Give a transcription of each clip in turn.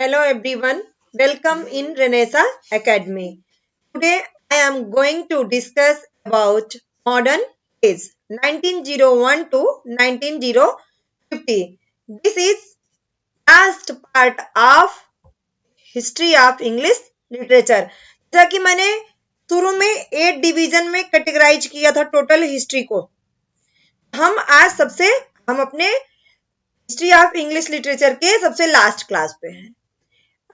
Hello everyone, welcome in Renaissance Academy. Today I am going to discuss about modern age 1901 to 1950. This is last part of history of English literature. जैसा कि मैंने शुरू में 8 division में categorise किया था total history को, हम अपने हिस्ट्री ऑफ इंग्लिश लिटरेचर के सबसे लास्ट क्लास पे हैं।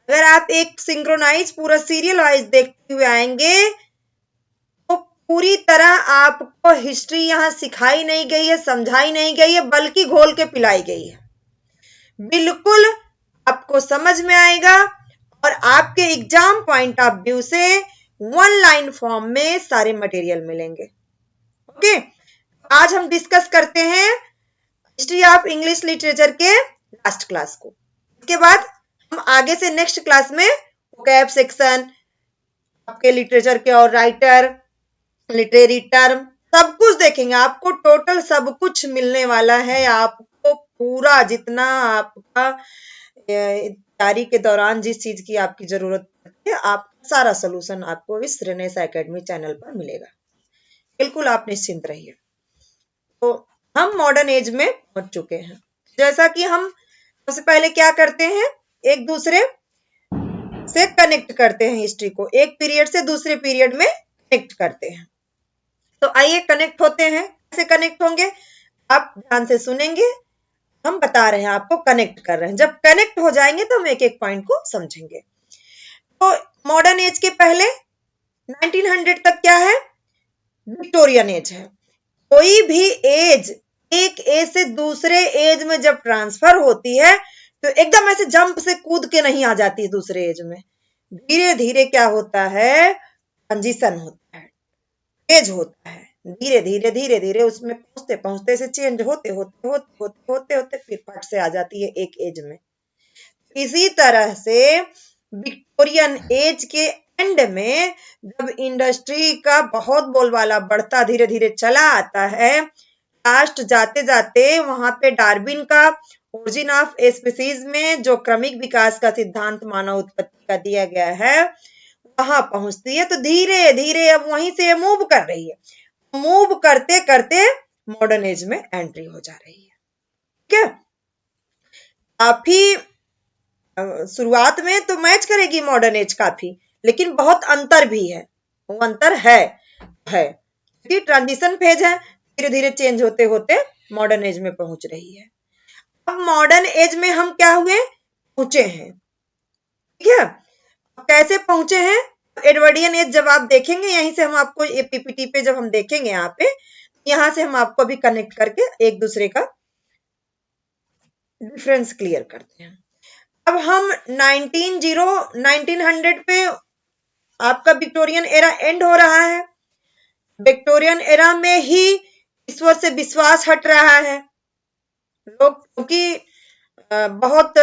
अगर आप एक सिंक्रोनाइज पूरा सीरियल वाइज देखते हुए आएंगे तो पूरी तरह आपको हिस्ट्री यहाँ सिखाई नहीं गई है, समझाई नहीं गई है, बल्कि घोल के पिलाई गई है। बिल्कुल आपको समझ में आएगा और आपके एग्जाम पॉइंट ऑफ व्यू से वन लाइन फॉर्म में सारे मटेरियल मिलेंगे। ओके, आज हम डिस्कस करते हैं हिस्ट्री ऑफ इंग्लिश लिटरेचर के लास्ट क्लास को। इसके बाद हम आगे से नेक्स्ट क्लास में वोकैब सेक्शन, आपके लिटरेचर के और राइटर, लिटरेरी टर्म, सब कुछ देखेंगे। आपको टोटल सब कुछ मिलने वाला है। आपको पूरा जितना आपका तैयारी के दौरान जिस चीज की आपकी जरूरत है, आपका सारा सोल्यूशन आपको इस रेनेसा एकेडमी चैनल पर मिलेगा। बिल्कुल आप निश्चिंत रहिए। तो हम मॉडर्न एज में पहुंच चुके हैं। जैसा कि हम सबसे पहले क्या करते हैं, एक दूसरे से कनेक्ट करते हैं हिस्ट्री को, एक पीरियड से दूसरे पीरियड में कनेक्ट करते हैं। तो आइए कनेक्ट होते हैं। कैसे कनेक्ट होंगे आप ध्यान से सुनेंगे। हम बता रहे हैं, आपको कनेक्ट कर रहे हैं। जब कनेक्ट हो जाएंगे तो हम एक एक पॉइंट को समझेंगे। तो मॉडर्न एज के पहले 1900 तक क्या है, विक्टोरियन एज है। कोई भी एज एक एज से दूसरे एज में जब ट्रांसफर होती है तो एकदम ऐसे जंप से कूद के नहीं आ जाती है दूसरे एज में। धीरे धीरे क्या होता है, ट्रांजिशन होता है, एज होता है। धीरे धीरे धीरे धीरे उसमें पहुंचते पहुंचते से चेंज होते होते होते होते होते होते फिर फट से आ जाती है एक एज में। इसी तरह से विक्टोरियन एज के एंड में जब इंडस्ट्री का बहुत बोलबाला बढ़ता धीरे धीरे चला आता है, लास्ट जाते जाते वहां पे डार्विन का ओरिजिन ऑफ स्पीसीज में जो क्रमिक विकास का सिद्धांत मानव उत्पत्ति का दिया गया है वहां पहुंचती है। तो धीरे धीरे अब वहीं से मूव कर रही है, मूव करते करते मॉडर्न एज में एंट्री हो जा रही है। ठीक है, काफी शुरुआत में तो मैच करेगी मॉडर्न एज काफी, लेकिन बहुत अंतर भी है। वो अंतर है कि ट्रांजिशन फेज है, धीरे धीरे चेंज होते होते मॉडर्न एज में पहुंच रही है। अब मॉडर्न एज में हम क्या हुए, पहुंचे हैं। ठीक है, कैसे पहुंचे हैं, एडवर्डियन एज जब आप देखेंगे, यहीं से हम आपको ये पीपीटी पे जब हम देखेंगे यहाँ पे, यहां से हम आपको भी कनेक्ट करके एक दूसरे का डिफरेंस क्लियर करते हैं। अब हम 1900 पे आपका विक्टोरियन एरा एंड हो रहा है। विक्टोरियन एरा में ही ईश्वर से विश्वास हट रहा है। लोग क्योंकि बहुत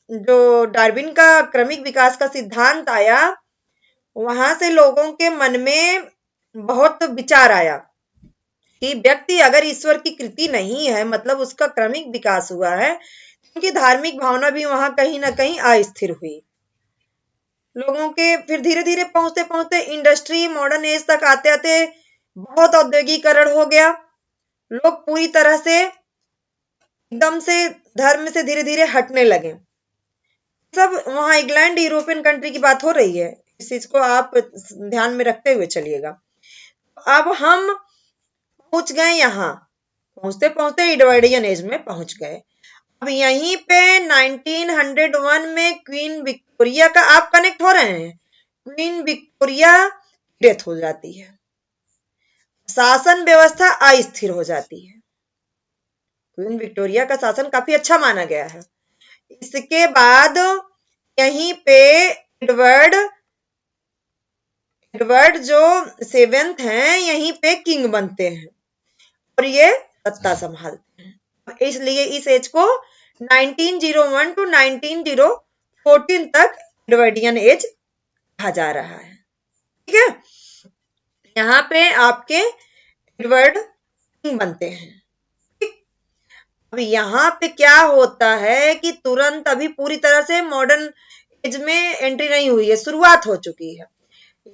जो डार्विन का क्रमिक विकास का सिद्धांत आया, वहां से लोगों के मन में बहुत विचार आया कि व्यक्ति अगर ईश्वर की कृति नहीं है, मतलब उसका क्रमिक विकास हुआ है, उनकी धार्मिक भावना भी वहां कहीं ना कहीं अस्थिर हुई। लोगों के फिर धीरे धीरे पहुंचते पहुंचते इंडस्ट्री मॉडर्न एज तक आते आते बहुत औद्योगिकरण हो गया। लोग पूरी तरह से एकदम से धर्म से धीरे धीरे हटने लगे। सब वहां इंग्लैंड यूरोपियन कंट्री की बात हो रही है, इस चीज को आप ध्यान में रखते हुए चलिएगा। अब हम पहुंच गए, यहाँ पहुंचते पहुंचते एडवर्डियन एज में पहुंच गए। अब यहीं पे 1901 में क्वीन विक्टोरिया का आप कनेक्ट हो रहे हैं। क्वीन विक्टोरिया डेथ हो जाती है, शासन व्यवस्था अस्थिर हो जाती है। क्वीन विक्टोरिया का शासन काफी अच्छा माना गया है। इसके बाद यहीं पे एडवर्ड जो 7th हैं, यहीं पे किंग बनते हैं और ये सत्ता संभालते हैं। इसलिए इस एज को 1901 टू 1914 तक एडवर्डियन एज कहा जा रहा है। ठीक है, यहाँ पे आपके एडवर्ड किंग बनते हैं। अब यहाँ पे क्या होता है कि तुरंत अभी पूरी तरह से मॉडर्न एज में एंट्री नहीं हुई है, शुरुआत हो चुकी है।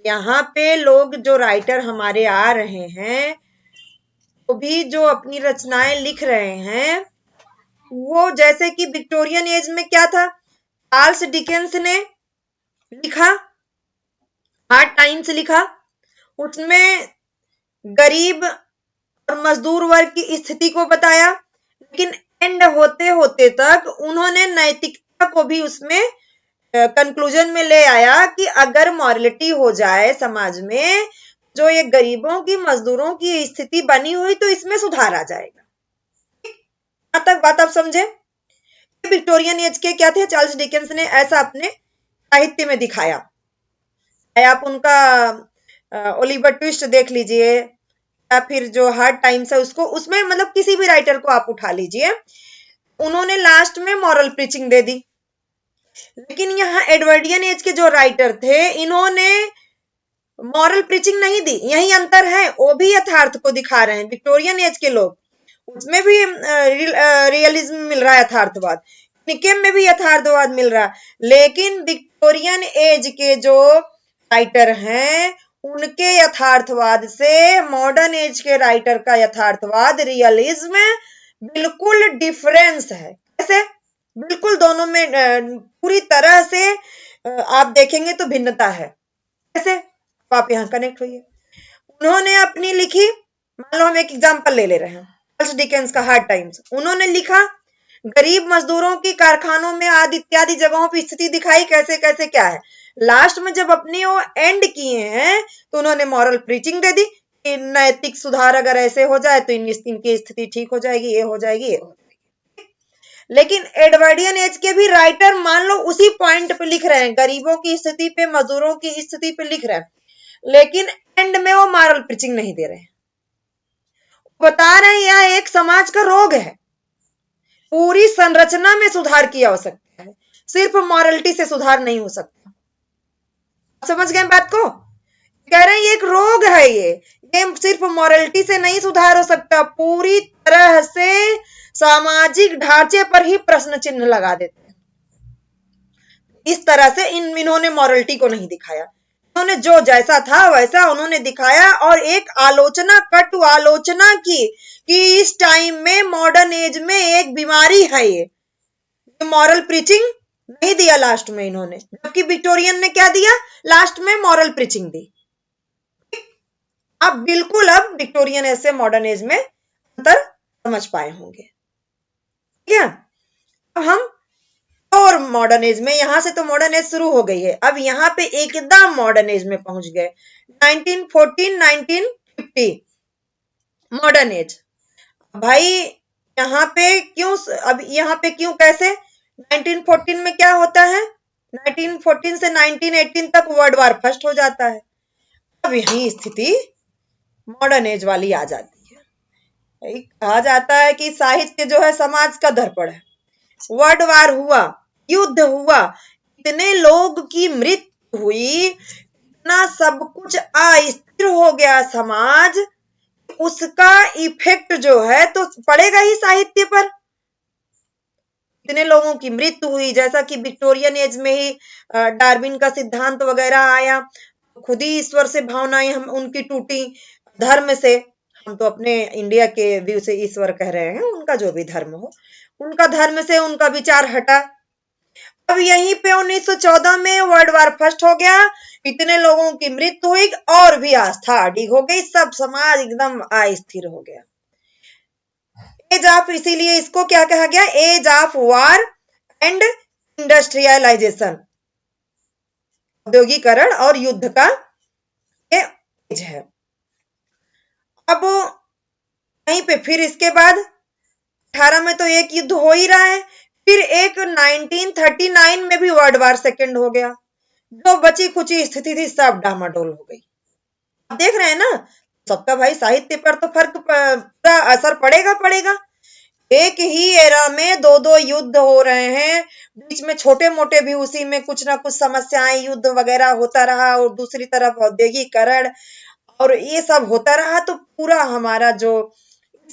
यहाँ पे लोग जो राइटर हमारे आ रहे हैं वो भी जो अपनी रचनाएं लिख रहे हैं, वो जैसे कि विक्टोरियन एज में क्या था, चार्ल्स डिकेंस ने लिखा, हार्ड टाइम्स लिखा, उसमें गरीब और मजदूर वर्ग की स्थिति को बताया, लेकिन एंड होते होते तक उन्होंने नैतिकता को भी उसमें कंक्लूजन में ले आया कि अगर मॉरलिटी हो जाए समाज में, जो ये गरीबों की मजदूरों की स्थिति बनी हुई, तो इसमें सुधार आ जाएगा। यहां तक बात आप समझे। विक्टोरियन एज के क्या थे, चार्ल्स डिकेंस ने ऐसा अपने साहित्य में दिखाया। आप उनका ओलिवर ट्विस्ट देख लीजिए, या फिर जो हार्ड टाइम्स है उसको, उसमें मतलब किसी भी राइटर को आप उठा लीजिए, उन्होंने लास्ट में मॉरल प्रीचिंग दे दी। लेकिन यहाँ एडवर्डियन एज के जो राइटर थे, इन्होंने मॉरल प्रीचिंग नहीं दी। यही अंतर है, वो भी यथार्थ को दिखा रहे हैं। विक्टोरियन एज के लोग, उसमें भी रियलिज्म मिल रहा है, यथार्थवाद, निकेम में भी यथार्थवाद मिल रहा है, लेकिन विक्टोरियन एज के जो राइटर हैं उनके यथार्थवाद से मॉडर्न एज के राइटर का यथार्थवाद, रियलिज्म, बिल्कुल डिफरेंस है। कैसे? बिल्कुल दोनों में पूरी तरह से आप देखेंगे तो भिन्नता है। कैसे? आप यहां कनेक्ट होइए। उन्होंने अपनी लिखी, मान लो हम एक एग्जांपल ले रहे हैं, चार्ल्स डिकेंस का हार्ड टाइम्स। उन्होंने लिखा, गरीब मजदूरों की कारखानों में आदि इत्यादि जगहों पर स्थिति दिखाई, कैसे कैसे क्या है। लास्ट में जब अपने वो एंड किए हैं तो उन्होंने मॉरल प्रीचिंग दे दी कि नैतिक सुधार अगर ऐसे हो जाए तो इनकी स्थिति ठीक हो जाएगी, ये हो जाएगी, ये हो जाएगी। लेकिन एडवर्डियन एज के भी राइटर मान लो उसी पॉइंट पे लिख रहे हैं, गरीबों की स्थिति पे, मजदूरों की स्थिति पे लिख रहे हैं, लेकिन एंड में वो मॉरल प्रीचिंग नहीं दे रहे हैं। बता रहे हैं यह एक समाज का रोग है, पूरी संरचना में सुधार की आवश्यकता है, सिर्फ मॉरलिटी से सुधार नहीं हो सकता। समझ गए बात को? कह रहे हैं ये एक रोग है, ये सिर्फ मॉरलिटी से नहीं सुधार हो सकता, पूरी तरह से सामाजिक ढांचे पर ही प्रश्न चिन्ह लगा देते हैं। इस तरह से इन्होंने मॉरलिटी को नहीं दिखाया, उन्होंने जो जैसा था वैसा उन्होंने दिखाया, और एक आलोचना, कटु आलोचना की कि इस टाइम में मॉडर्न एज में एक बीमारी है, ये मॉरल प्रीचिंग नहीं दिया लास्ट में इन्होंने, जबकि विक्टोरियन ने क्या दिया, लास्ट में मॉरल प्रीचिंग दी। आप बिल्कुल अब विक्टोरियन एज से मॉडर्न एज में अंतर समझ पाए होंगे। ठीक है, अब हम और मॉडर्न एज में, यहां से तो मॉडर्न एज शुरू हो गई है, अब यहाँ पे एकदम मॉडर्न एज में पहुंच गए, 1914 1950 मॉडर्न एज। भाई यहाँ पे क्यों, अब यहाँ पे क्यों, कैसे? 1914 में क्या होता है, 1914 से 1918 तक वर्ल्ड वार फर्स्ट हो जाता है। अब यही स्थिति मॉडर्न एज वाली आ जाती है। कहा जाता है कि साहित्य जो है समाज का दर्पण है। वर्ल्ड वार हुआ, युद्ध हुआ, इतने लोग की मृत्यु हुई, इतना सब कुछ अस्थिर हो गया समाज, उसका इफेक्ट जो है तो पड़ेगा ही साहित्य पर। इतने लोगों की मृत्यु हुई, जैसा कि विक्टोरियन एज में ही डार्विन का सिद्धांत वगैरह आया, खुद ही ईश्वर से भावनाएं हम उनकी टूटी, धर्म से, हम तो अपने इंडिया के व्यू से ईश्वर कह रहे हैं, उनका जो भी धर्म हो, उनका धर्म से उनका विचार हटा। अब यहीं पे 1914 में वर्ल्ड वार फर्स्ट हो गया, इतने लोगों की मृत्यु हुई और भी आस्था अडिग हो गई, सब समाज एकदम अस्थिर हो गया। एज ऑफ, इसीलिए इसको क्या कहा गया, age of war and industrialisation, औद्योगिकरण और युद्ध का ये एज है। अब यहीं पे फिर इसके बाद 18 में तो एक युद्ध हो ही रहा है, फिर एक 1939 में भी वर्ल्ड वार सेकेंड हो गया, जो बची खुची स्थिति थी सब डामाडोल हो गई। आप देख रहे हैं ना, सबका भाई साहित्य पर तो फर्क पूरा असर पड़ेगा पड़ेगा। एक ही एरा में दो दो युद्ध हो रहे हैं, बीच में छोटे मोटे भी उसी में कुछ ना कुछ समस्याएं, युद्ध वगैरह होता रहा, और दूसरी तरफ औद्योगिकरण और ये सब होता रहा, तो पूरा हमारा जो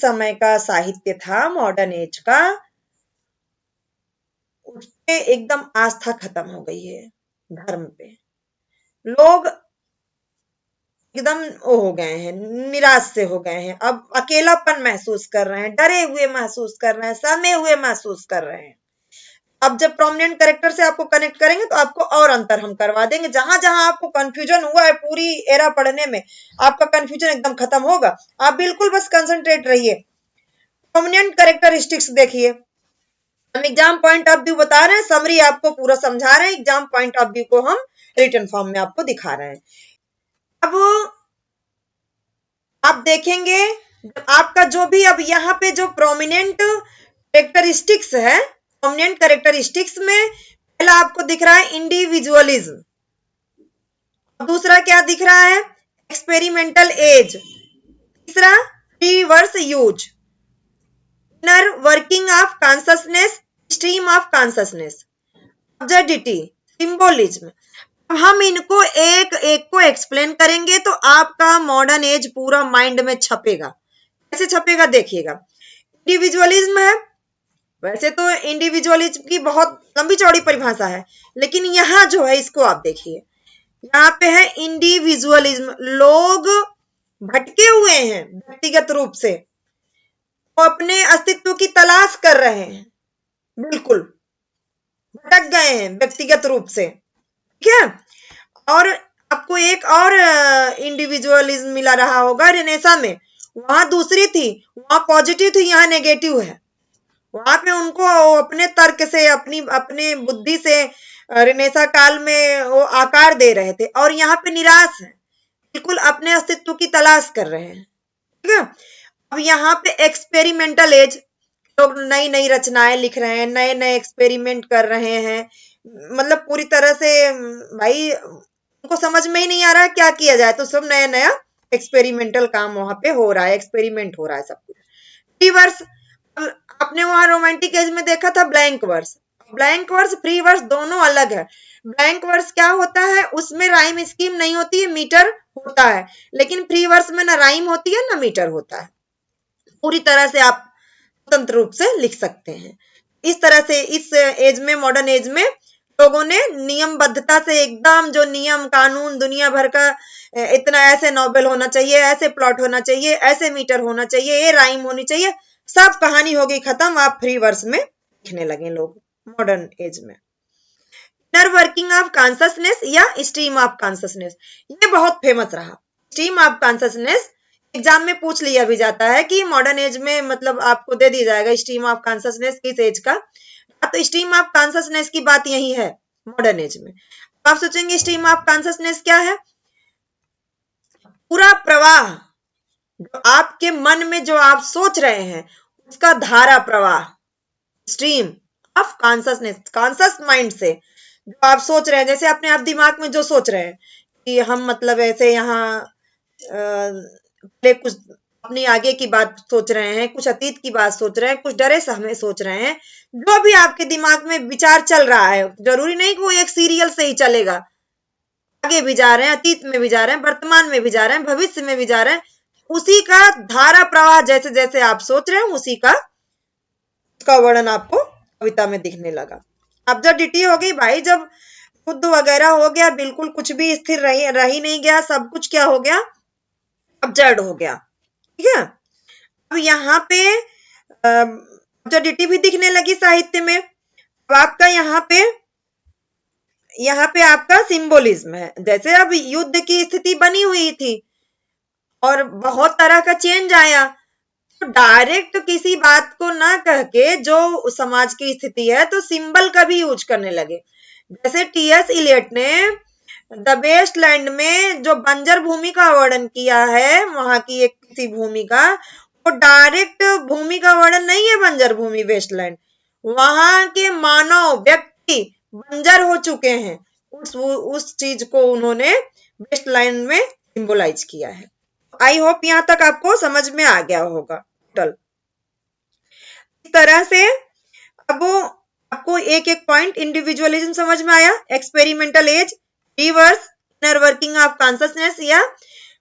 समय का साहित्य था मॉडर्न एज का, उसपे एकदम आस्था खत्म हो गई है। धर्म पे लोग एकदम वो हो गए हैं, निराश से हो गए हैं। अब अकेलापन महसूस कर रहे हैं, डरे हुए महसूस कर रहे हैं, सहमे हुए महसूस कर रहे हैं। अब जब प्रोमिनेंट कैरेक्टर से आपको कनेक्ट करेंगे तो आपको और अंतर हम करवा देंगे। जहां जहां आपको कंफ्यूजन हुआ है पूरी एरा पढ़ने में, आपका कंफ्यूजन एकदम खत्म होगा। आप बिल्कुल बस कंसंट्रेट रहिए। प्रोमिनेंट कैरेक्टरिस्टिक्स देखिए, हम एग्जाम पॉइंट ऑफ व्यू बता रहे हैं, समरी आपको पूरा समझा रहे हैं, एग्जाम पॉइंट ऑफ व्यू को हम रिटन फॉर्म में आपको दिखा रहे हैं। अब आप देखेंगे आपका जो भी अब यहाँ पे जो प्रोमिनेंट कैरेक्टरिस्टिक्स है, प्रोमिनेंट कैरेक्टरिस्टिक्स में पहला आपको दिख रहा है इंडिविजुअलिज्म, दूसरा क्या दिख रहा है एक्सपेरिमेंटल एज, तीसरा reverse use, inner working of consciousness, stream of consciousness, objectivity, symbolism. हम इनको एक एक को एक्सप्लेन करेंगे तो आपका मॉडर्न एज पूरा माइंड में छपेगा। कैसे छपेगा देखिएगा। इंडिविजुअलिज्म है, वैसे तो इंडिविजुअलिज्म की बहुत लंबी चौड़ी परिभाषा है, लेकिन यहाँ जो है इसको आप देखिए, यहाँ पे है इंडिविजुअलिज्म। लोग भटके हुए हैं व्यक्तिगत रूप से, वो अपने अस्तित्व की तलाश कर रहे हैं, बिल्कुल भटक गए हैं व्यक्तिगत रूप से, ठीक है। और आपको एक और इंडिविजुअलिज्म मिला रहा होगा रेनेसा में, वहां दूसरी थी, वहां पॉजिटिव थी, यहाँ नेगेटिव है। वहां पे उनको अपने तर्क से अपने बुद्धि से रेनेसा काल में वो आकार दे रहे थे, और यहाँ पे निराश है, बिल्कुल अपने अस्तित्व की तलाश कर रहे हैं, ठीक है। अब यहाँ पे एक्सपेरिमेंटल एज, लोग नई नई रचनाएं लिख रहे हैं, नए नए एक्सपेरिमेंट कर रहे हैं, मतलब पूरी तरह से भाई उनको समझ में ही नहीं आ रहा है क्या किया जाए, तो सब नया नया एक्सपेरिमेंटल काम वहां पे हो रहा है, एक्सपेरिमेंट हो रहा है सब कुछ। फ्री वर्स, आपने वहां रोमांटिक एज में देखा था blank verse, blank verse free verse दोनों अलग है। ब्लैंक वर्स क्या होता है, उसमें राइम स्कीम नहीं होती है, मीटर होता है, लेकिन फ्री वर्स में ना राइम होती है ना मीटर होता है, पूरी तरह से आप स्वतंत्र रूप से लिख सकते हैं। इस तरह से इस एज में, मॉडर्न एज में लोगों ने नियमबद्धता से एकदम जो नियम कानून दुनिया भर का, इतना ऐसे नॉवेल होना चाहिए, ऐसे प्लॉट होना चाहिए, ऐसे मीटर होना चाहिए, ये राइम होनी चाहिए, सब कहानी हो गई खत्म, आप फ्री वर्स में लिखने लगे लोग मॉडर्न एज में। इनर वर्किंग ऑफ कॉन्शसनेस या स्ट्रीम ऑफ कॉन्शसनेस, ये बहुत फेमस रहा। स्ट्रीम ऑफ कॉन्शसनेस एग्जाम में पूछ लिया भी जाता है कि मॉडर्न एज में, मतलब आपको दे दिया जाएगा स्ट्रीम ऑफ कॉन्शसनेस किस एज का, तो स्ट्रीम ऑफ कॉन्शसनेस की बात यही है मॉडर्न एज में। आप सोचेंगे स्ट्रीम ऑफ कॉन्शसनेस क्या है, पूरा प्रवाह जो आपके मन में जो आप सोच रहे हैं उसका धारा प्रवाह, stream of consciousness, conscious mind से जो आप सोच रहे हैं, जैसे अपने आप दिमाग में जो सोच रहे हैं कि हम मतलब ऐसे यहाँ कुछ अपनी आगे की बात सोच रहे हैं, कुछ अतीत की बात सोच रहे हैं, कुछ डरे सहमे सोच रहे हैं, जो भी आपके दिमाग में विचार चल रहा है, जरूरी नहीं कि वो एक सीरियल से ही चलेगा, आगे भी जा रहे हैं, अतीत में भी जा रहे हैं, वर्तमान में भी जा रहे हैं, भविष्य में भी जा रहे हैं, उसी का धारा प्रवाह जैसे जैसे आप सोच रहे हैं उसी का उसका वर्णन आपको कविता में दिखने लगा। ऑब्जेक्टिविटी हो गई भाई, जब खुद वगैरह हो गया, बिल्कुल कुछ भी स्थिर रह ही नहीं गया, सब कुछ क्या हो गया, ऑब्जर्व हो गया, ठीक है। अब यहाँ पे ऑब्जेक्टिविटी भी दिखने लगी साहित्य में। अब आपका यहाँ पे आपका सिंबोलिज्म है, जैसे अब युद्ध की स्थिति बनी हुई थी और बहुत तरह का चेंज आया, तो डायरेक्ट किसी बात को ना कह के जो समाज की स्थिति है तो सिंबल का भी यूज करने लगे। जैसे टी.एस. इलियट ने द वेस्टलैंड में जो बंजर भूमि का वर्णन किया है, वहां की एक किसी भूमि का, वो डायरेक्ट भूमि का वर्णन नहीं है बंजर भूमि वेस्टलैंड, वहां के मानव व्यक्ति बंजर हो चुके हैं, उस चीज को उन्होंने वेस्टलैंड में सिंबलाइज किया है। आई होप यहां तक आपको समझ में आ गया होगा टोटल। इस तरह से अब आपको एक एक पॉइंट, इंडिविजुअलिज्म समझ में आया, experimental age, reverse, inner working of consciousness या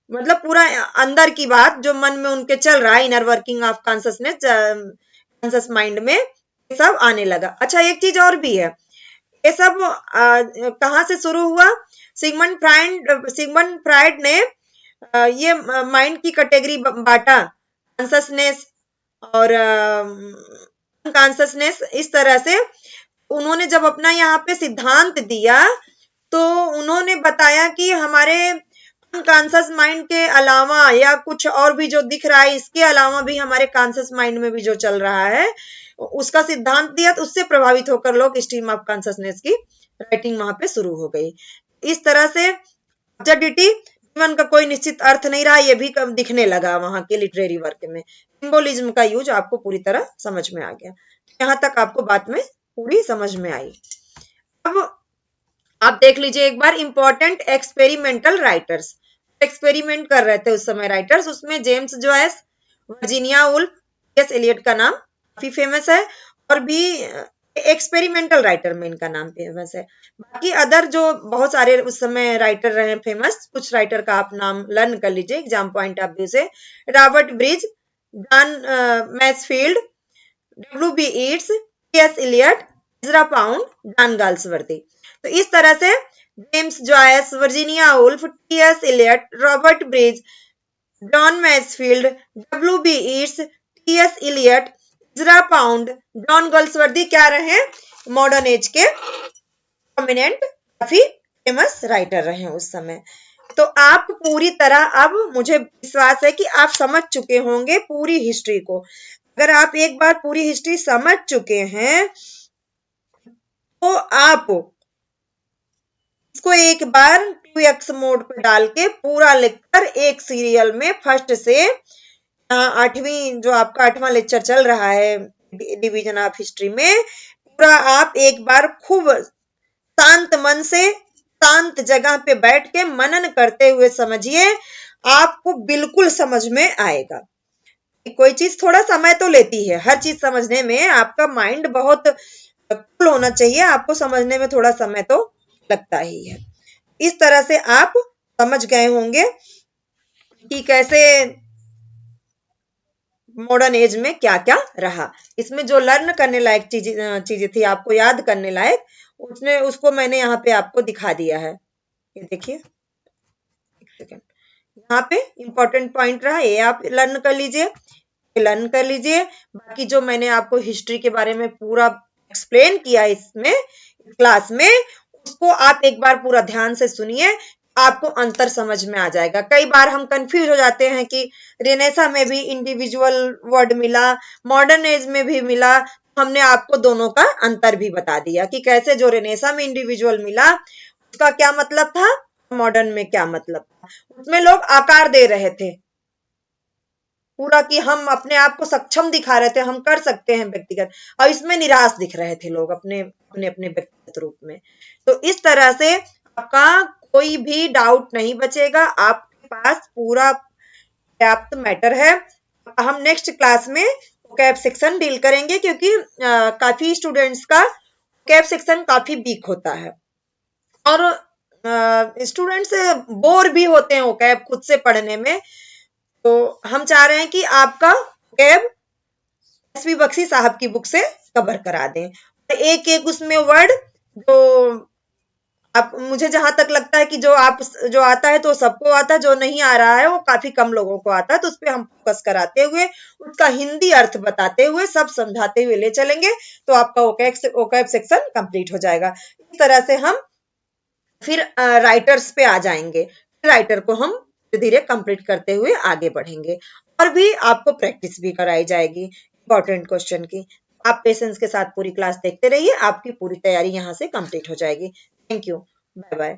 मतलब पूरा अंदर की बात जो मन में उनके चल रहा है, inner working of consciousness, conscious mind में ये सब आने लगा। अच्छा, एक चीज और भी है, ये सब कहाँ से शुरू हुआ? सिगमंड फ्राइड ने ये माइंड की कैटेगरी बांटा, कॉन्शसनेस और अनकॉन्शसनेस, इस तरह से उन्होंने जब अपना यहाँ पे सिद्धांत दिया तो उन्होंने बताया कि हमारे अनकॉन्शियस माइंड के अलावा या कुछ और भी जो दिख रहा है, इसके अलावा भी हमारे कॉन्शियस माइंड में भी जो चल रहा है उसका सिद्धांत दिया, तो उससे प्रभावित होकर लोग स्ट्रीम ऑफ कॉन्शियसनेस की राइटिंग वहां पे शुरू हो गई। इस तरह से ऑब्जेक्टिविटी, जीवन का कोई निश्चित अर्थ नहीं रहा, ये भी दिखने लगा वहां के लिटरेरी वर्क में। सिंबोलिज्म का यूज आपको पूरी तरह समझ में आ गया। यहाँ तक आपको बात में पूरी समझ में आई। अब आप देख लीजिए एक बार इंपॉर्टेंट एक्सपेरिमेंटल राइटर्स, एक्सपेरिमेंट कर रहे थे उस समय राइटर्स, उसमें James Joyce, Virginia Woolf, T S. Eliot का नाम काफी फेमस है, और भी एक्सपेरिमेंटल राइटर में इनका नाम फेमस है। बाकी अदर जो बहुत सारे उस समय राइटर रहे फेमस, कुछ राइटर का आप नाम लर्न कर लीजिए एग्जाम पॉइंट ऑफ व्यू से। Robert Bridge, John Masefield, W B. Yeats, T S. Eliot, Ezra Pound, John Galsworthy. तो इस तरह से James Joyce, Virginia Woolf, T S. Eliot, Robert Bridge, John Masefield, W B. Yeats, T S. Eliot, Ezra Pound, John Galsworthy क्या रहे? Modern age के prominent काफी famous writer रहे उस समय। तो आप पूरी तरह, अब मुझे विश्वास है कि आप समझ चुके होंगे पूरी हिस्ट्री को। अगर आप एक बार पूरी हिस्ट्री समझ चुके हैं तो आप इसको एक बार 2x मोड पे डाल के पूरा लिखकर एक सीरियल में फर्स्ट से आठवीं, जो आपका 8वां लेक्चर चल रहा है डिवीजन ऑफ हिस्ट्री में, पूरा आप एक बार खूब शांत मन से शांत जगह पे बैठ के मनन करते हुए समझिए, आपको बिल्कुल समझ में आएगा। कोई चीज थोड़ा समय तो लेती है, हर चीज समझने में आपका माइंड बहुत कूल होना चाहिए, आपको समझने में थोड़ा समय तो लगता ही है। इस तरह से आप समझ गए होंगे कि कैसे मॉडर्न एज में क्या क्या रहा। इसमें जो लर्न करने लायक चीजें थी, आपको याद करने लायक, उसको मैंने यहाँ पे आपको दिखा दिया है। ये देखिए, एक सेकेंड, यहाँ पे इंपॉर्टेंट पॉइंट रहा, ये आप लर्न कर लीजिए, लर्न कर लीजिए। बाकी जो मैंने आपको हिस्ट्री के बारे में पूरा एक्सप्लेन किया इसमें क्लास में, उसको आप एक बार पूरा ध्यान से सुनिए, आपको अंतर समझ में आ जाएगा। कई बार हम कंफ्यूज हो जाते हैं कि रेनेसा में भी इंडिविजुअल वर्ड मिला, मॉडर्न एज में भी मिला, हमने आपको दोनों का अंतर भी बता दिया कि कैसे जो रेनेसा में इंडिविजुअल मिला उसका क्या मतलब था, मॉडर्न में क्या मतलब था। उसमें लोग आकार दे रहे थे पूरा कि हम अपने आप को सक्षम दिखा रहे थे, हम कर सकते हैं व्यक्तिगत, और इसमें निराश दिख रहे थे लोग अपने अपने अपने व्यक्तिगत रूप में। तो इस तरह से आपका कोई भी डाउट नहीं बचेगा, आपके पास पूरा पर्याप्त मैटर है। हम नेक्स्ट क्लास में कैब सेक्शन डील करेंगे, क्योंकि काफी स्टूडेंट्स का कैब सेक्शन काफी वीक होता है, और स्टूडेंट्स बोर भी होते हैं कैब खुद से पढ़ने में। तो हम चाह रहे हैं कि आपका कैब एसवी बख्शी साहब की बुक से कवर करा दें, एक एक उसमें वर्ड जो आप, मुझे जहां तक लगता है कि जो आता है तो सबको आता है, जो नहीं आ रहा है वो काफी कम लोगों को आता है, तो उस पर हम फोकस कराते हुए उसका हिंदी अर्थ बताते हुए सब समझाते हुए ले चलेंगे, तो आपका ओकैब सेक्शन कंप्लीट हो जाएगा। इस तरह से हम फिर राइटर्स पे आ जाएंगे, राइटर को हम धीरे धीरे कंप्लीट करते हुए आगे बढ़ेंगे, और भी आपको प्रैक्टिस भी कराई जाएगी इंपॉर्टेंट क्वेश्चन की। आप पेशेंस के साथ पूरी क्लास देखते रहिए, आपकी पूरी तैयारी यहाँ से कंप्लीट हो जाएगी। Thank you, bye bye.